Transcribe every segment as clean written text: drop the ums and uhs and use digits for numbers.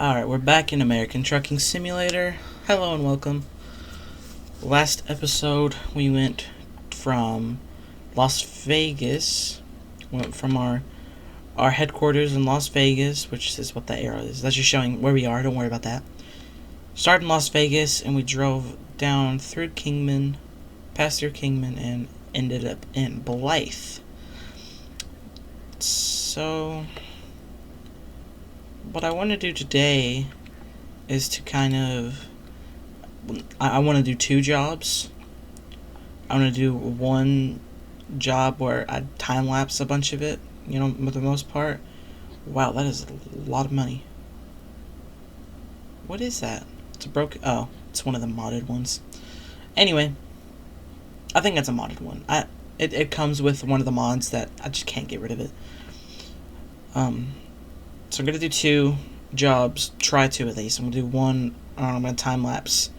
Alright, we're back in American Trucking Simulator. Hello and welcome. Last episode, we went from Las Vegas. Went from our headquarters in Las Vegas, which is what that arrow is. That's just showing where we are, don't worry about that. Started in Las Vegas, and we drove down through Kingman, past through Kingman, and ended up in Blythe. So what I want to do today is to kind of, I want to do two jobs. I want to do one job where I time-lapse a bunch of it, you know, for the most part. Wow, that is a lot of money. What is that? It's a broken, oh, it's one of the modded ones. Anyway, I think that's a modded one. It comes with one of the mods that I just can't get rid of it. So I'm going to do two jobs, try two at least. I'm going to do one, I'm going to time-lapse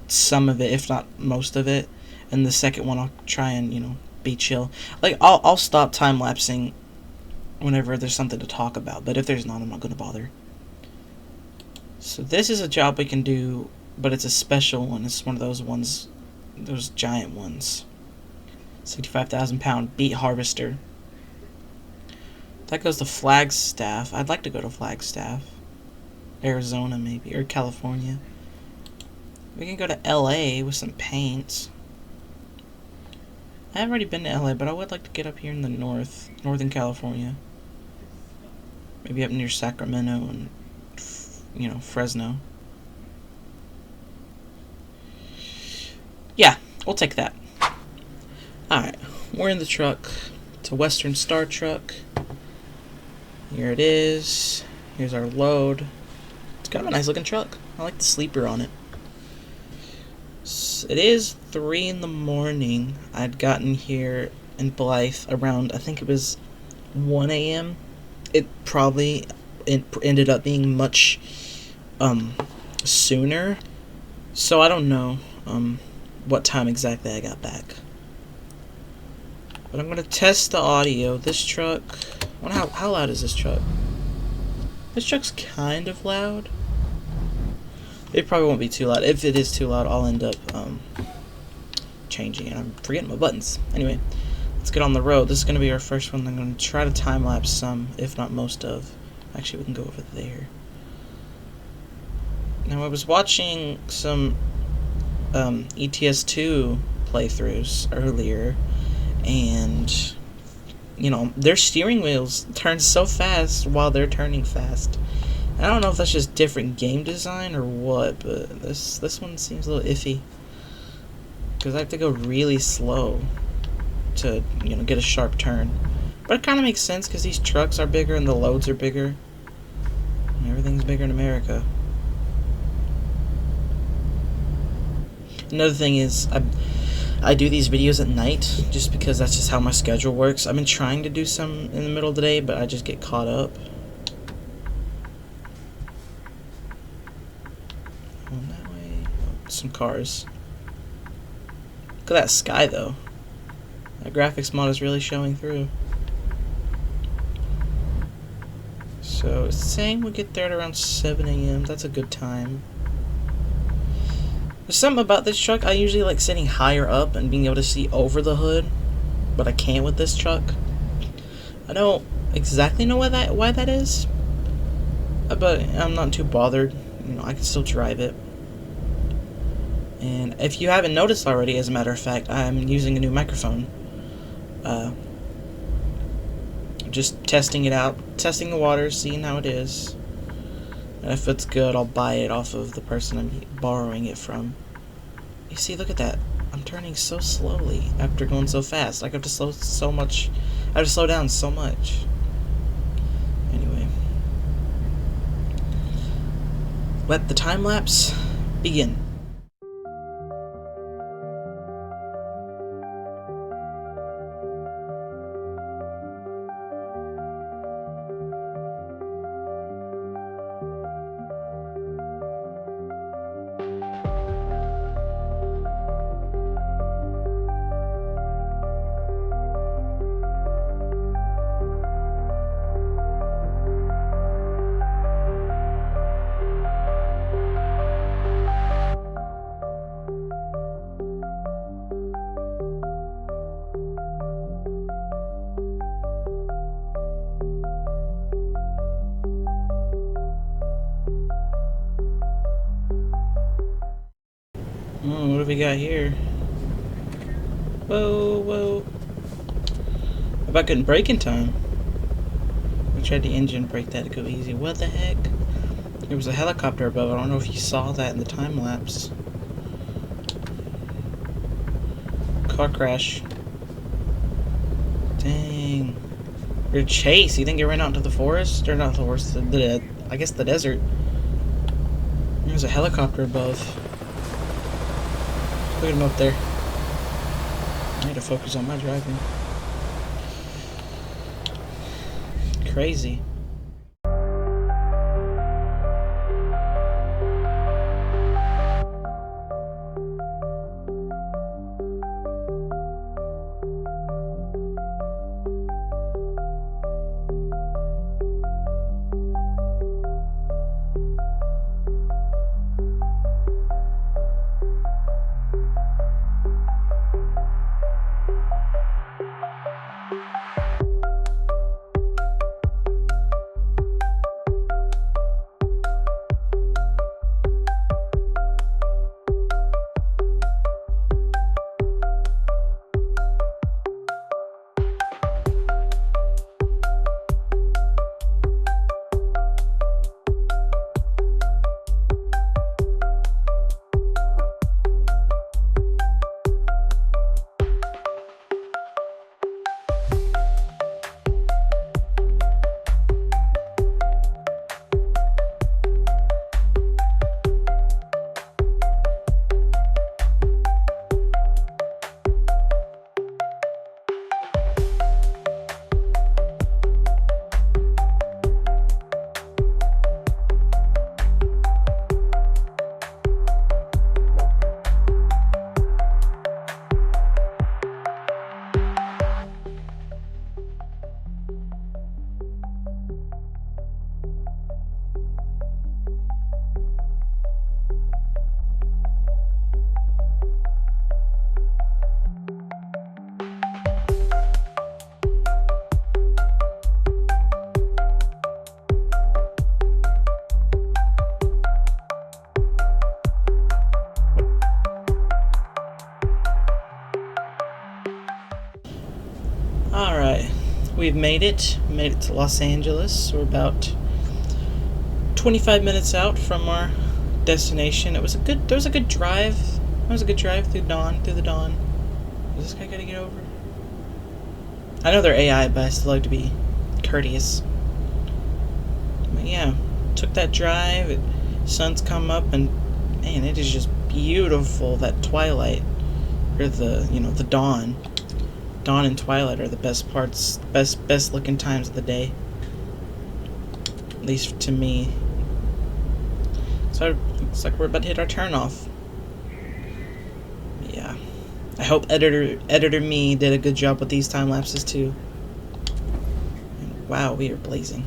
some of it, if not most of it. And the second one, I'll try and, you know, be chill. Like, I'll stop time-lapsing whenever there's something to talk about. But if there's not, I'm not going to bother. So this is a job we can do, but it's a special one. It's one of those ones, those giant ones. 65,000 pound beet harvester. That goes to Flagstaff. I'd like to go to Flagstaff. Arizona, maybe. Or California. We can go to LA with some paints. I have already been to LA, but I would like to get up here in the northern California. Maybe up near Sacramento and, you know, Fresno. Yeah, we'll take that. Alright, we're in the truck. It's a Western Star truck. Here it is. Here's our load. It's kind of a nice looking truck. I like the sleeper on it. It is 3 in the morning. I'd gotten here in Blythe around, I think it was 1 a.m. It probably ended up being much sooner. So I don't know what time exactly I got back. But I'm going to test the audio. This truck, I wonder how loud is this truck? This truck's kind of loud. It probably won't be too loud. If it is too loud, I'll end up changing it. I'm forgetting my buttons. Anyway, let's get on the road. This is going to be our first one. I'm going to try to time-lapse some, if not most of. Actually, we can go over there. Now, I was watching some Pt.2 playthroughs earlier, and, you know, their steering wheels turn so fast while they're turning fast. I don't know if that's just different game design or what, but this one seems a little iffy. Because I have to go really slow to, you know, get a sharp turn. But it kind of makes sense because these trucks are bigger and the loads are bigger. And everything's bigger in America. Another thing is, I do these videos at night just because that's just how my schedule works. I've been trying to do some in the middle of the day, but I just get caught up. Going that way. Oh, some cars. Look at that sky, though. That graphics mod is really showing through. So it's saying we'll get there at around 7 a.m. That's a good time. There's something about this truck. I usually like sitting higher up and being able to see over the hood, but I can't with this truck. I don't exactly know why that is, but I'm not too bothered. You know, I can still drive it. And if you haven't noticed already, as a matter of fact, I'm using a new microphone. Just testing it out, testing the waters, seeing how it is. And if it's good, I'll buy it off of the person I'm borrowing it from. You see, look at that. I'm turning so slowly after going so fast. Like, I have to slow so much. I have to slow down so much. Anyway. Let the time lapse begin. What have we got here? Whoa, whoa. How about getting brake in time? We tried the engine brake, that to go easy. What the heck? There was a helicopter above. I don't know if you saw that in the time lapse. Car crash. Dang. Your chase. You think it ran out into the forest? Or not the forest, I guess the desert. There's a helicopter above. Look at him up there. I need to focus on my driving. Crazy. Alright, we've made it to Los Angeles. We're about 25 minutes out from our destination. There was a good drive. It was a good drive through the dawn. Is this guy gonna get over? I know they're AI, but I still like to be courteous. But yeah, took that drive, sun's come up, and man, it is just beautiful. That twilight, or the dawn. Dawn and twilight are the best parts, best looking times of the day. At least to me. So it looks like we're about to hit our turn off. Yeah. I hope editor me did a good job with these time lapses too. And wow, we are blazing.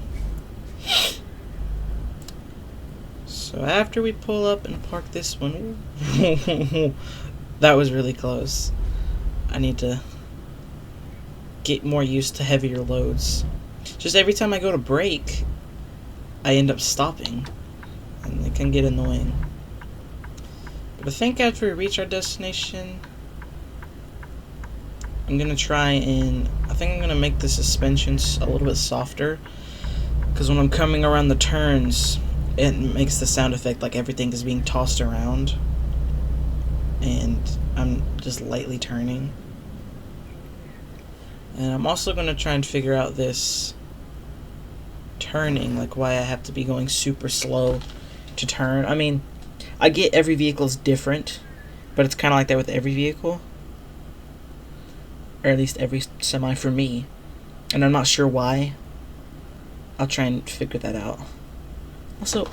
So after we pull up and park this one, that was really close. I need to get more used to heavier loads. Just every time I go to brake, I end up stopping, and it can get annoying. But I think after we reach our destination, I'm gonna make the suspensions a little bit softer, because when I'm coming around the turns, it makes the sound effect like everything is being tossed around, and I'm just lightly turning. And I'm also going to try and figure out this turning, like why I have to be going super slow to turn. I mean, I get every vehicle is different, but it's kind of like that with every vehicle. Or at least every semi for me. And I'm not sure why. I'll try and figure that out. Also,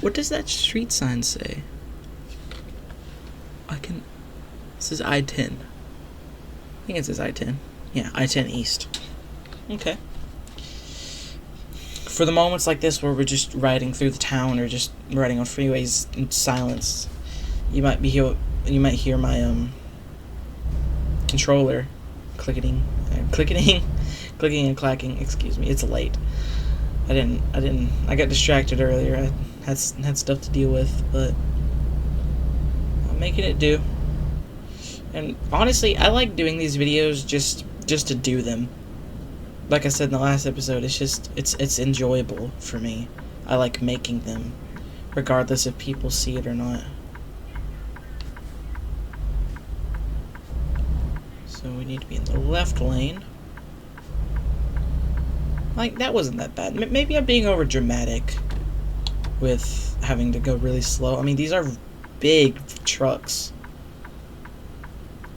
what does that street sign say? It says I-10. I think it says I-10. Yeah, I-10 East. Okay. For the moments like this where we're just riding through the town or just riding on freeways in silence, you might hear my controller clicking and clacking. Excuse me. It's late. I got distracted earlier. I had stuff to deal with, but making it do. And honestly, I like doing these videos just to do them. Like I said in the last episode, it's enjoyable for me. I like making them, regardless if people see it or not. So we need to be in the left lane. Like, that wasn't that bad. Maybe I'm being over dramatic with having to go really slow. I mean, these are big trucks.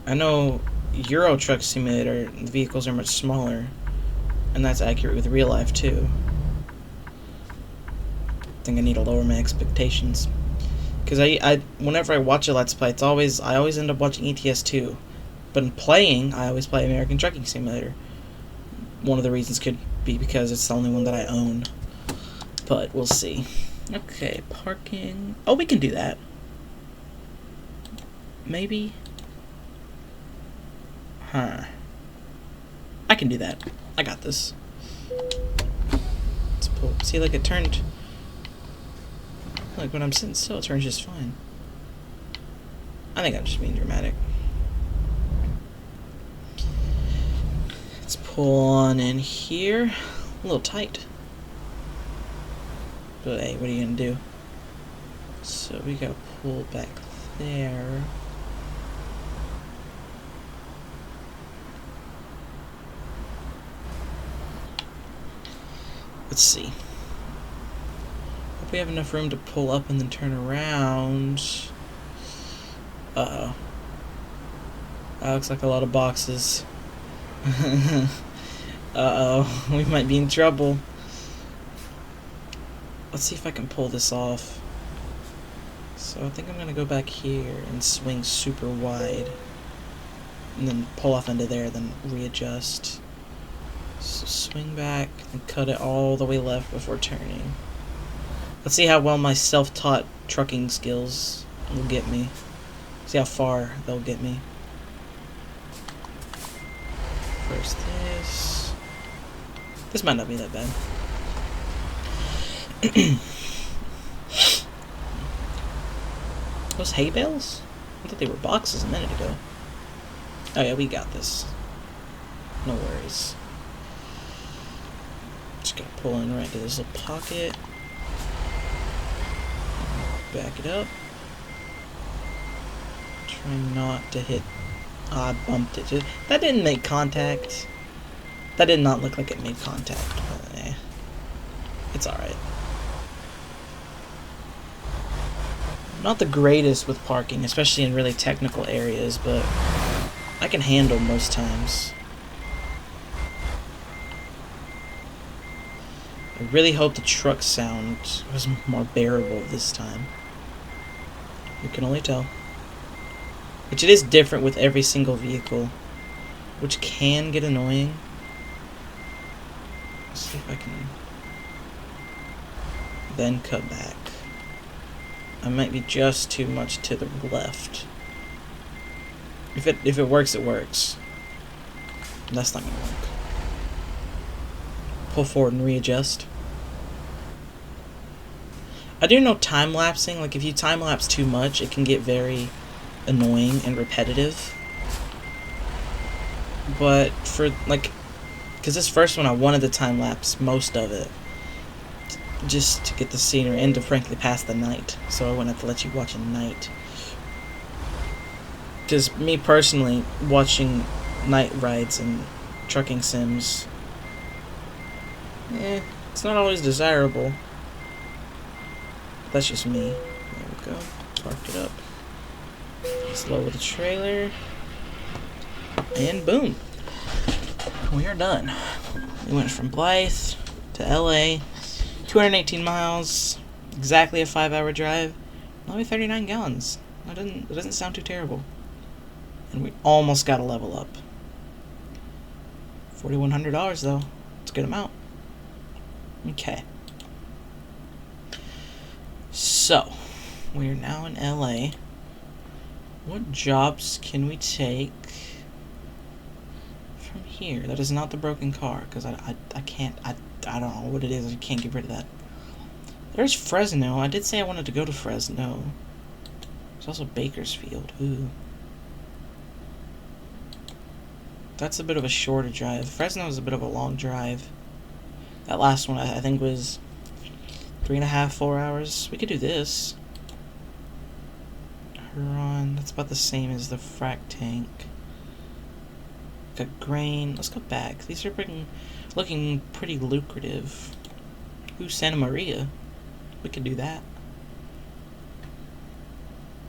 I know Euro Truck Simulator, the vehicles are much smaller, and that's accurate with real life too. I think I need to lower my expectations, because I whenever I watch a Let's Play, I always end up watching ETS2, but in playing, I always play American Trucking Simulator. One of the reasons could be because it's the only one that I own, but we'll see. Okay, parking. Oh, we can do that. Maybe. Huh. I can do that. I got this. Let's pull. See, like, it turned. Like, when I'm sitting still, it turns just fine. I think I'm just being dramatic. Let's pull on in here. A little tight. But hey, what are you gonna do? So we gotta pull back there. Let's see. Hope we have enough room to pull up and then turn around. Uh-oh. That looks like a lot of boxes. Uh-oh. We might be in trouble. Let's see if I can pull this off. So I think I'm gonna go back here and swing super wide. And then pull off into there, then readjust. So swing back and cut it all the way left before turning. Let's see how well my self-taught trucking skills will get me. See how far they'll get me. First this. This might not be that bad. Those hay bales? I thought they were boxes a minute ago. Oh yeah, we got this. No worries. Just gotta pull in right to this little pocket. Back it up. Try not to hit. I bumped it. That didn't make contact. That did not look like it made contact. But, eh. It's alright. Not the greatest with parking, especially in really technical areas, but I can handle most times. I really hope the truck sound was more bearable this time. You can only tell. Which it is different with every single vehicle, which can get annoying. Let's see if I can then cut back. I might be just too much to the left. If it works, it works. That's not gonna work. Pull forward and readjust. I do know time-lapsing, like if you time-lapse too much, it can get very annoying and repetitive. But for, like, because this first one I wanted to time-lapse most of it. Just to get the scenery and to frankly pass the night. So I wouldn't have to let you watch at night. Because me personally, watching night rides and trucking sims, it's not always desirable. That's just me. There we go. Park it up. Let's lower the trailer. And boom. We are done. We went from Blythe to LA. 218 miles. Exactly a 5-hour drive. Only 39 gallons. It doesn't sound too terrible. And we almost got a level up. $4,100 though. It's a good amount. Okay. So, we are now in LA. What jobs can we take from here? That is not the broken car, because I can't, I don't know what it is. I can't get rid of that. There's Fresno. I did say I wanted to go to Fresno. There's also Bakersfield. Ooh. That's a bit of a shorter drive. Fresno is a bit of a long drive. That last one, I think, was 3.5, 4 hours. We could do this. Huron, that's about the same as the frac tank. Got grain. Let's go back. These are looking pretty lucrative. Ooh, Santa Maria. We could do that.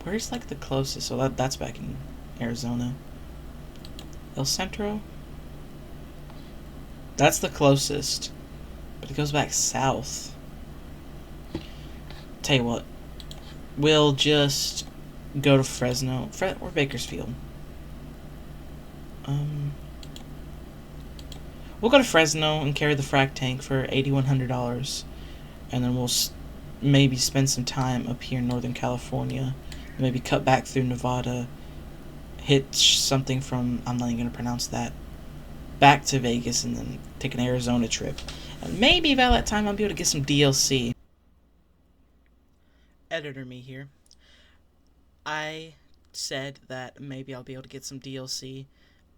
Where's like the closest? So that's back in Arizona. El Centro? That's the closest. But it goes back south. Tell you what. We'll just go to Fresno. Or Bakersfield. We'll go to Fresno and carry the frac tank for $8,100. And then we'll maybe spend some time up here in Northern California. Maybe cut back through Nevada. Hit something from, I'm not even going to pronounce that, back to Vegas, and then take an Arizona trip. And maybe by that time I'll be able to get some DLC. Editor me here. I said that maybe I'll be able to get some DLC,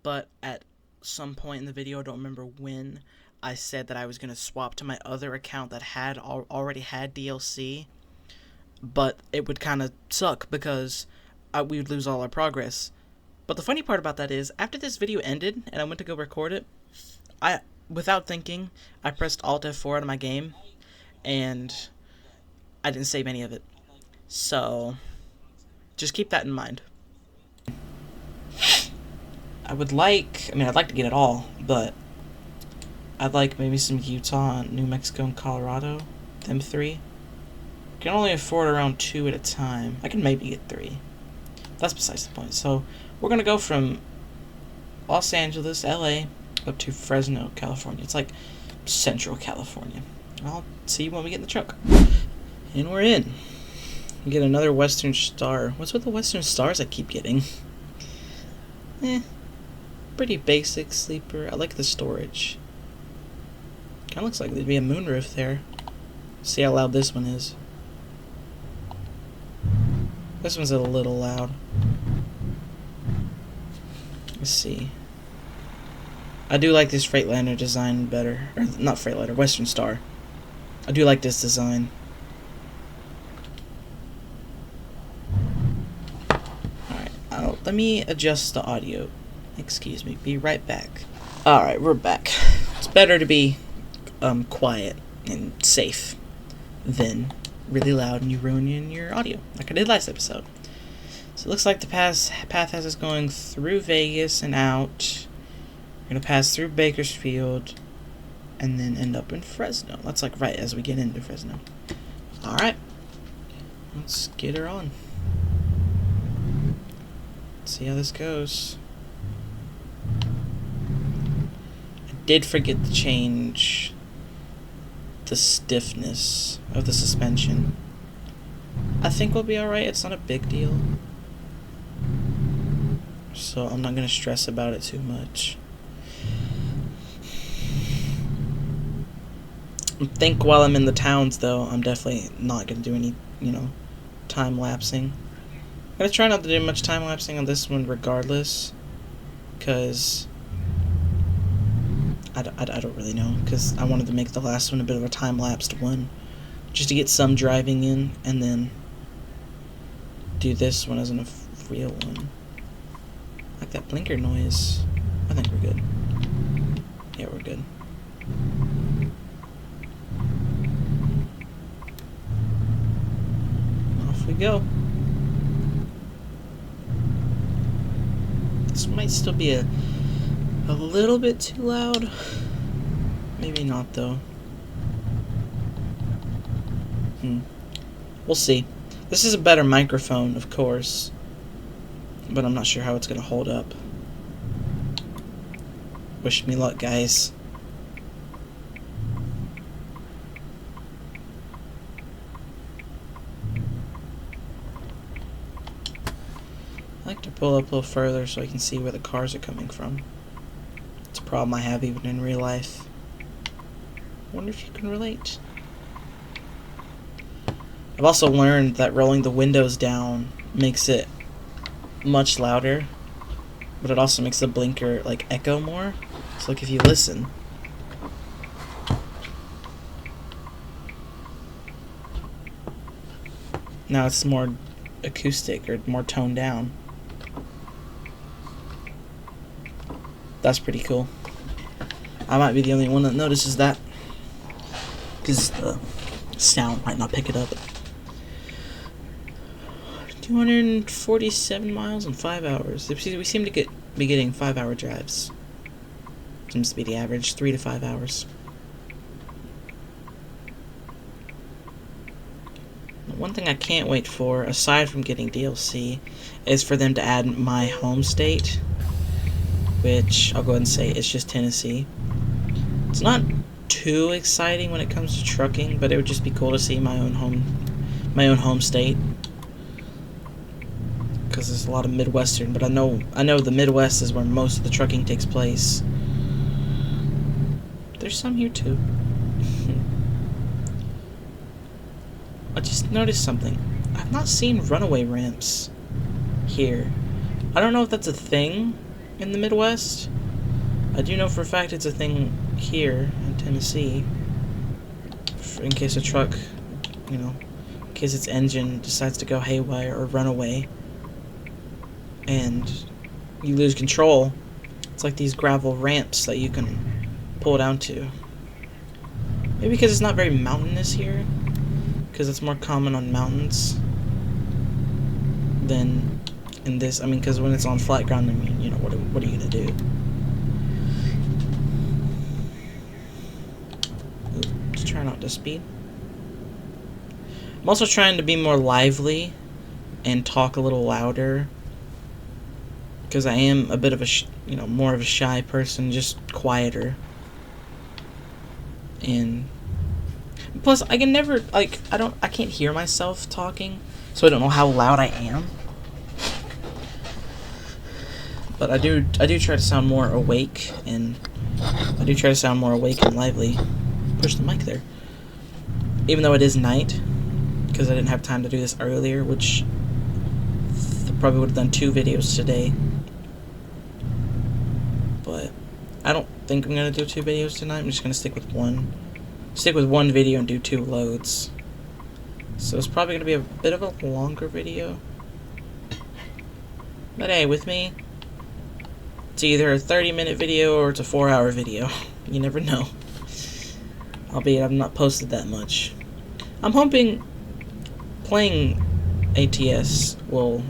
but at some point in the video, I don't remember when, I said that I was going to swap to my other account that had already had DLC, but it would kind of suck because we would lose all our progress. But the funny part about that is, after this video ended and I went to go record it, without thinking, I pressed Alt F4 out of my game, and I didn't save any of it. So, just keep that in mind. I'd like to get it all, but I'd like maybe some Utah, New Mexico, and Colorado. Them three. I can only afford around 2 at a time. I can maybe get 3. That's besides the point. So, we're going to go from Los Angeles, LA, up to Fresno, California. It's like Central California. I'll see you when we get in the truck. And we're in. We get another Western Star. What's with the Western Stars I keep getting? Pretty basic sleeper. I like the storage. Kinda looks like there'd be a moonroof there. See how loud this one is. This one's a little loud. Let's see. I do like this Freightliner design better. Or, not Freightliner, Western Star. I do like this design. Alright, let me adjust the audio. Excuse me, be right back. Alright, we're back. It's better to be quiet and safe than really loud and you ruin your audio, like I did last episode. So it looks like the path has us going through Vegas and out. We're going to pass through Bakersfield and then end up in Fresno. That's like right as we get into Fresno. Alright. Let's get her on. Let's see how this goes. I did forget to change the stiffness of the suspension. I think we'll be alright. It's not a big deal. So I'm not going to stress about it too much. I think while I'm in the towns, though, I'm definitely not going to do any, time-lapsing. I'm going to try not to do much time-lapsing on this one regardless. Because I don't really know. Because I wanted to make the last one a bit of a time-lapsed one. Just to get some driving in, and then do this one as a real one. Like that blinker noise. I think we're good. Yeah, we're good. Off we go. This might still be a little bit too loud. Maybe not, though. We'll see. This is a better microphone, of course. But I'm not sure how it's going to hold up. Wish me luck, guys. I like to pull up a little further so I can see where the cars are coming from. It's a problem I have even in real life. Wonder if you can relate. I've also learned that rolling the windows down makes it much louder, but it also makes the blinker like echo more. So like if you listen, now it's more acoustic or more toned down. That's pretty cool. I might be the only one that notices that, because the sound might not pick it up. 247 miles in 5 hours. We seem to be getting 5-hour drives. Seems to be the average, 3 to 5 hours. One thing I can't wait for, aside from getting DLC, is for them to add my home state, which I'll go ahead and say it's just Tennessee. It's not too exciting when it comes to trucking, but it would just be cool to see my own home state, because there's a lot of Midwestern. But I know the Midwest is where most of the trucking takes place. There's some here too. I just noticed something. I've not seen runaway ramps here. I don't know if that's a thing in the Midwest. I do know for a fact it's a thing here in Tennessee. In case a truck, in case its engine decides to go haywire or run away and you lose control, it's like these gravel ramps that you can pull down to. Maybe because it's not very mountainous here, because it's more common on mountains than in this. I mean, because when it's on flat ground, I mean, what are you gonna do? Just try not to speed. I'm also trying to be more lively and talk a little louder, because I am a bit of a more of a shy person, just quieter. And plus, I can never, I can't hear myself talking, so I don't know how loud I am. But I do try to sound more awake, and lively. Push the mic there. Even though it is night, because I didn't have time to do this earlier, which I probably would have done 2 videos today. But I don't think I'm gonna do 2 videos tonight. I'm just gonna stick with one. Stick with one video and do 2 loads. So it's probably gonna be a bit of a longer video. But hey, with me, it's either a 30-minute video or it's a 4-hour video. You never know. Albeit I've not posted that much. I'm hoping playing ATS will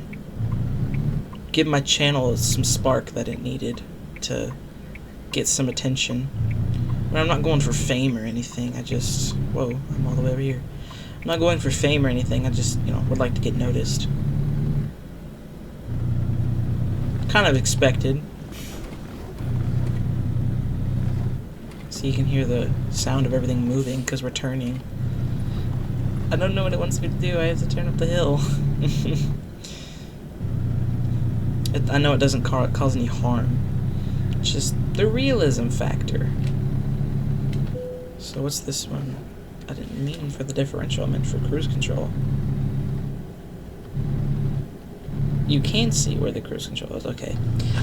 give my channel some spark that it needed to get some attention. But I'm not going for fame or anything. Whoa, I'm all the way over here. I'm not going for fame or anything. I just, would like to get noticed. Kind of expected. So you can hear the sound of everything moving because we're turning. I don't know what it wants me to do. I have to turn up the hill. I know it doesn't cause any harm. It's just the realism factor. So what's this one? I didn't mean for the differential. I meant for cruise control. You can see where the cruise control is. Okay.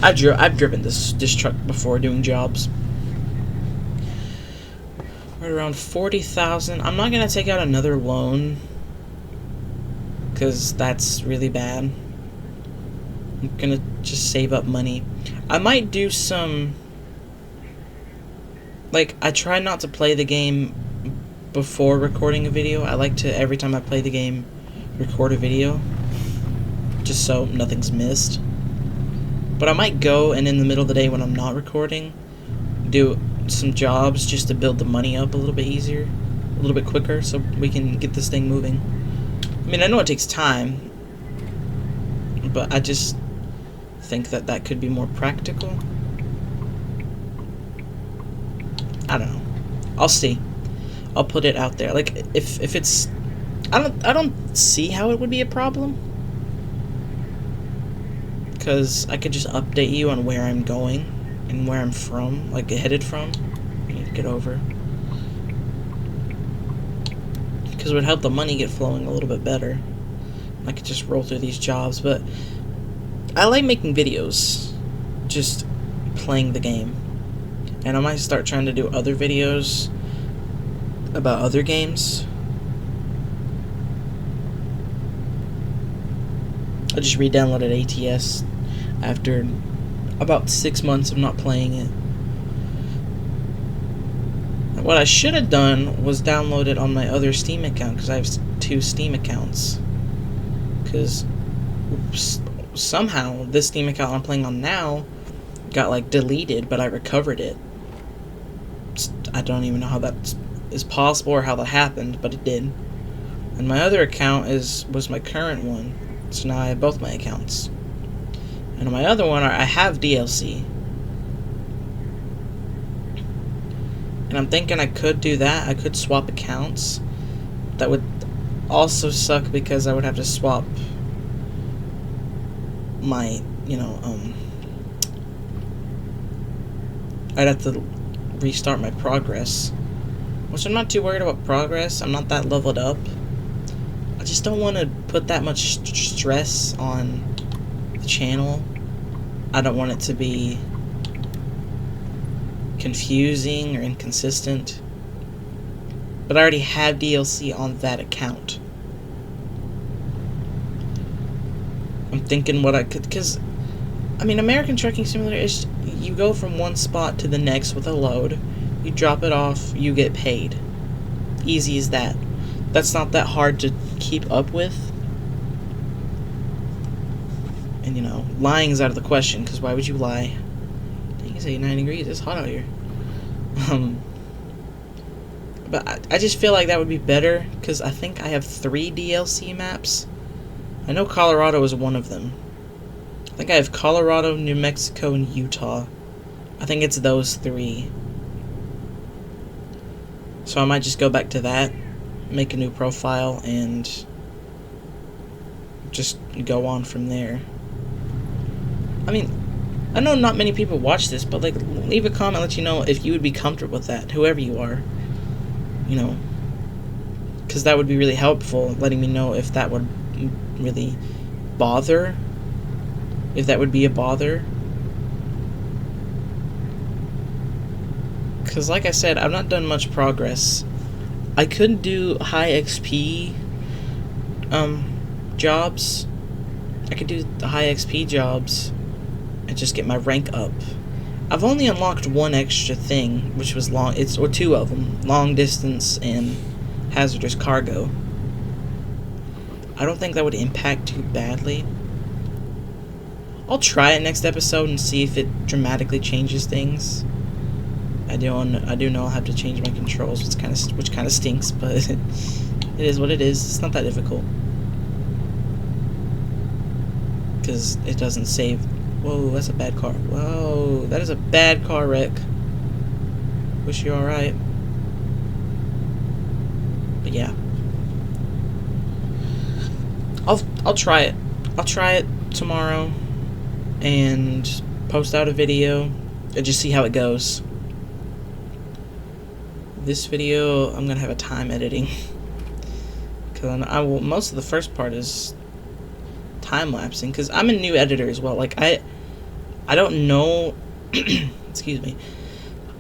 I've driven this truck before doing jobs. Right around 40,000. I'm not gonna take out another loan, because that's really bad. I'm gonna just save up money. I might do some, I try not to play the game before recording a video. I like to, every time I play the game, record a video, just so nothing's missed. But I might go and in the middle of the day when I'm not recording, do some jobs just to build the money up a little bit easier, a little bit quicker, so we can get this thing moving. I mean, I know it takes time, but I just think that could be more practical. I don't know. I'll see. I'll put it out there. If it's, I don't see how it would be a problem, because I could just update you on where I'm going and where I'm from, headed from. I need to get over, because it would help the money get flowing a little bit better. I could just roll through these jobs, but I like making videos, just playing the game. And I might start trying to do other videos about other games. I just re-downloaded ATS after about 6 months of not playing it. What I should have done was download it on my other Steam account, because I have 2 Steam accounts. Because somehow this Steam account I'm playing on now got like deleted, but I recovered it. I don't even know how that is possible or how that happened, but it did. And my other account was my current one, so now I have both my accounts. And on my other one, I have DLC. And I'm thinking I could do that. I could swap accounts. That would also suck because I would have to swap my, I'd have to restart my progress. Which I'm not too worried about progress. I'm not that leveled up. I just don't want to put that much stress on the channel. I don't want it to be confusing or inconsistent. But I already have DLC on that account. I'm thinking what I could, because I mean, American Trucking Simulator is, you go from one spot to the next with a load, you drop it off, you get paid. Easy as that. That's not that hard to keep up with. And lying is out of the question, because why would you lie? Dang, it's 89 degrees, it's hot out here. But I just feel like that would be better, because I think I have 3 DLC maps. I know Colorado is one of them. I think I have Colorado, New Mexico, and Utah. I think it's those 3. So I might just go back to that, make a new profile, and just go on from there. I mean, I know not many people watch this, but leave a comment, let you know if you would be comfortable with that, whoever you are. Because that would be really helpful, letting me know if that would really bother, if that would be a bother. Because like I said, I've not done much progress. I could do high XP jobs. I could do the high XP jobs and just get my rank up. I've only unlocked one extra thing, which was or 2 of them, long distance and hazardous cargo. I don't think that would impact too badly. I'll try it next episode and see if it dramatically changes things. I do know I'll have to change my controls, which kind of stinks, but it is what it is. It's not that difficult. Because it doesn't save. Whoa, that's a bad car. Whoa, that is a bad car wreck. Wish you're alright. But yeah. I'll try it. I'll try it tomorrow and post out a video and just see how it goes. This video, I'm gonna have a time editing. Because most of the first part is time-lapsing, because I'm a new editor as well. I don't know, excuse me,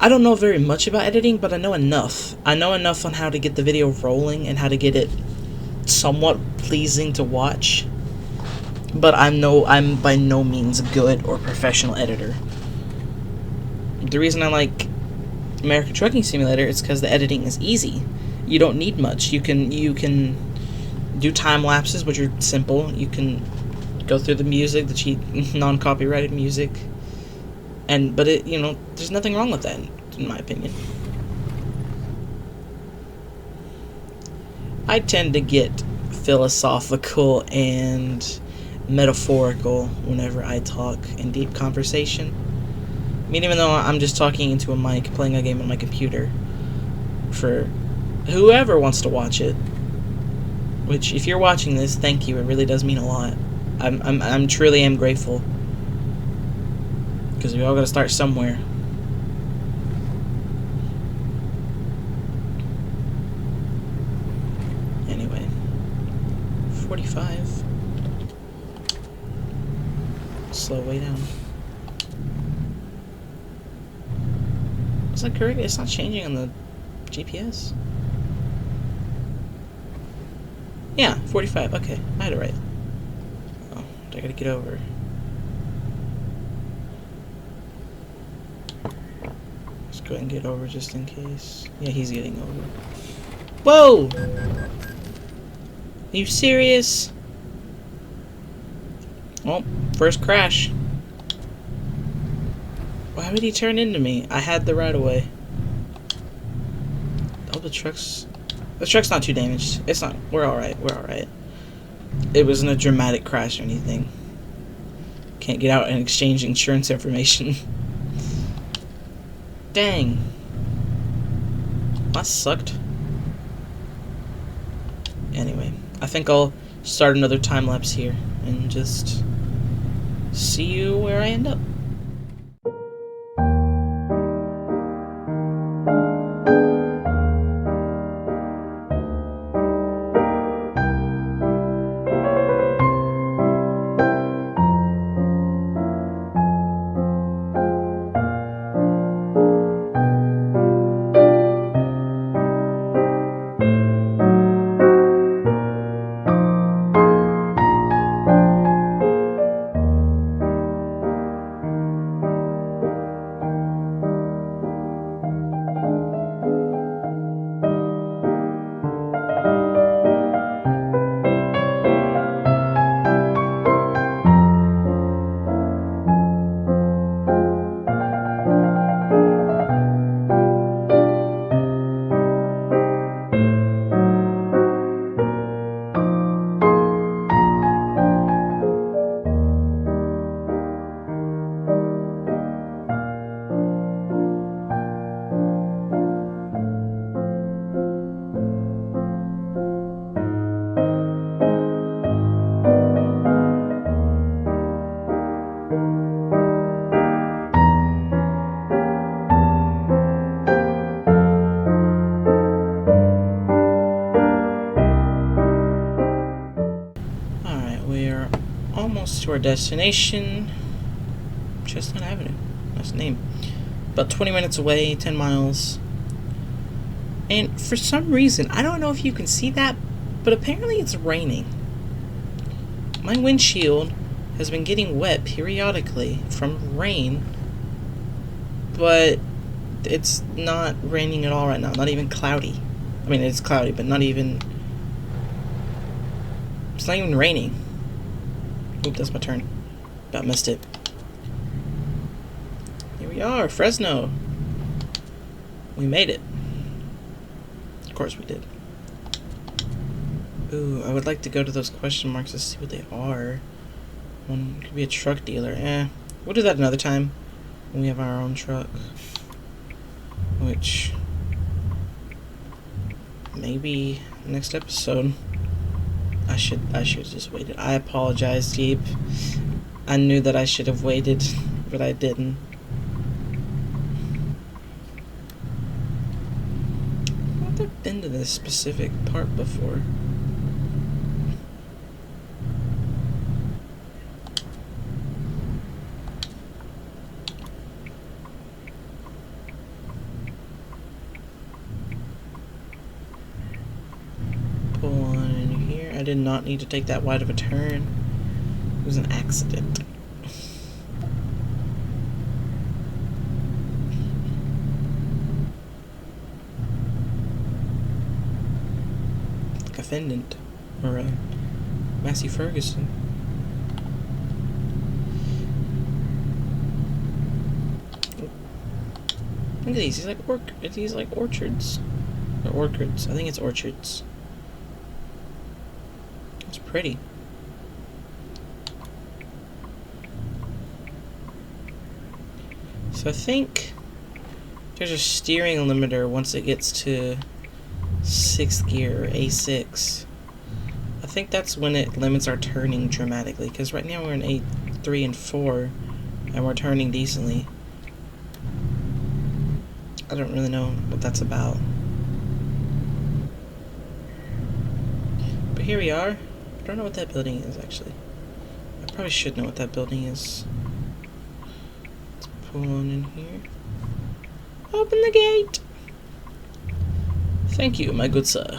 I don't know very much about editing, but I know enough. I know enough on how to get the video rolling and how to get it somewhat pleasing to watch. But I'm by no means a good or professional editor. The reason I like American Trucking Simulator is because the editing is easy. You don't need much. You can do time lapses, which are simple. You can go through the music, the cheap non-copyrighted music, but there's nothing wrong with that, in my opinion. I tend to get philosophical and metaphorical whenever I talk in deep conversation. I mean, even though I'm just talking into a mic, playing a game on my computer, for whoever wants to watch it. Which, if you're watching this, thank you. It really does mean a lot. I'm truly am grateful, because we all got to start somewhere. Anyway, 45. Slow way down. Is that correct? It's not changing on the GPS. Yeah, 45. Okay, I had it right. Oh, I gotta get over. Let's go ahead and get over just in case. Yeah, he's getting over. Whoa! Are you serious? Well, first crash. Why would he turn into me? I had the right of way. Oh, the truck's not too damaged. It's not. We're alright. We're alright. It wasn't a dramatic crash or anything. Can't get out and exchange insurance information. Dang. That sucked. Anyway, I think I'll start another time lapse here and just see you where I end up. To our destination, Chestnut Avenue. That's the name. About 20 minutes away, 10 miles. And for some reason, I don't know if you can see that, but apparently it's raining. My windshield has been getting wet periodically from rain, but it's not raining at all right now. Not even cloudy. I mean, it's cloudy, but not even... It's not even raining. Oop, that's my turn. About missed it. Here we are, Fresno. We made it. Of course we did. Ooh, I would like to go to those question marks to see what they are. One could be a truck dealer. We'll do that another time when we have our own truck. Which... maybe next episode. I should have just waited. I apologize, Jeep. I knew that I should have waited, but I didn't. I don't think I've been to this specific part before. Pull on in here. I did not need to take that wide of a turn. It was an accident. Like a Fendant or a Massey Ferguson. Look at these. These like orchards or orchards. I think it's orchards. It's pretty. So I think there's a steering limiter once it gets to 6th gear or A6. I think that's when it limits our turning dramatically, because right now we're in A3 and 4 and we're turning decently. I don't really know what that's about. But here we are. I don't know what that building is actually. I Probably should know what that building is. Let's pull on in here. Open the gate! Thank you, my good sir.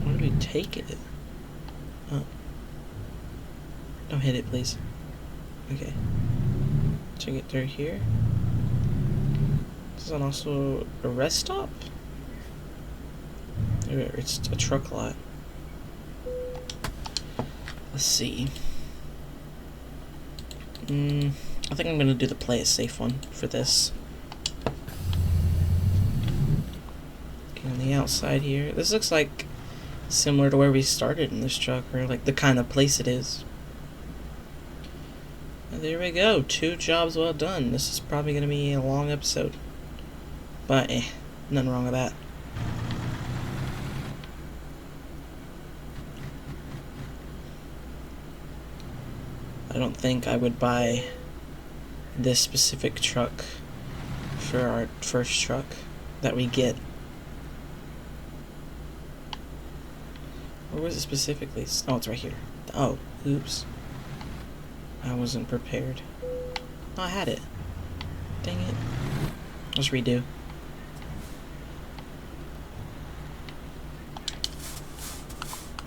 Where do we take it? Oh. Don't hit it, please. Okay. Check it through here. Is that also a rest stop? Or it's a truck lot. Let's see. I think I'm gonna do the play it safe one for this. Okay, on the outside here. This looks like similar to where we started in this truck, or like the kind of place it is. And there we go. 2 jobs well done. This is probably gonna be a long episode. But nothing wrong with that. I don't think I would buy this specific truck for our first truck that we get. Where was it specifically? Oh, it's right here. Oh, oops. I wasn't prepared. Oh, I had it. Dang it. Let's redo.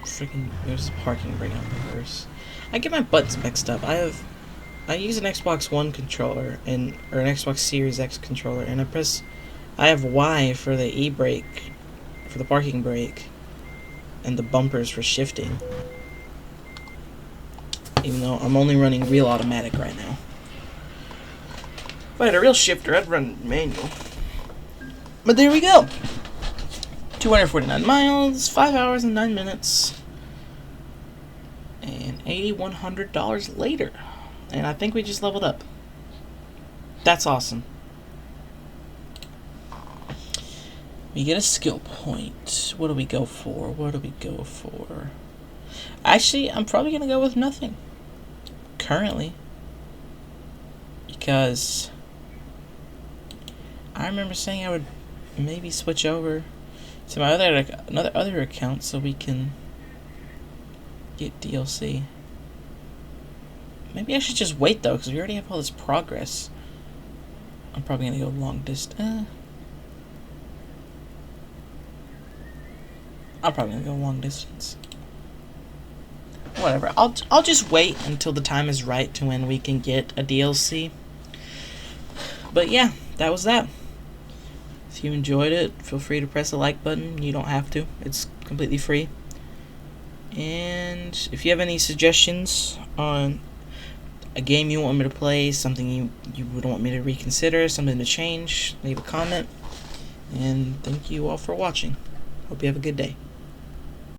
Freaking, there's parking brake on reverse. I get my buttons mixed up. I use an Xbox One controller or an Xbox Series X controller, and I have Y for the e-brake, for the parking brake, and the bumpers for shifting. Even though I'm only running real automatic right now. If I had a real shifter, I'd run manual. But there we go. 249 miles, 5 hours and 9 minutes. And $8,100 later. And I think we just leveled up. That's awesome. We get a skill point. What do we go for? What do we go for? Actually, I'm probably going to go with nothing. Currently. Because I remember saying I would maybe switch over to my other account so we can get DLC. Maybe I should just wait though, because we already have all this progress. I'm probably gonna go long distance. I'm probably gonna go long distance. Whatever. I'll just wait until the time is right to when we can get a DLC. But yeah, that was that. If you enjoyed it, feel free to press the like button. You don't have to. It's completely free. And if you have any suggestions on a game you want me to play, something you would want me to reconsider, something to change, leave a comment. And thank you all for watching. Hope you have a good day.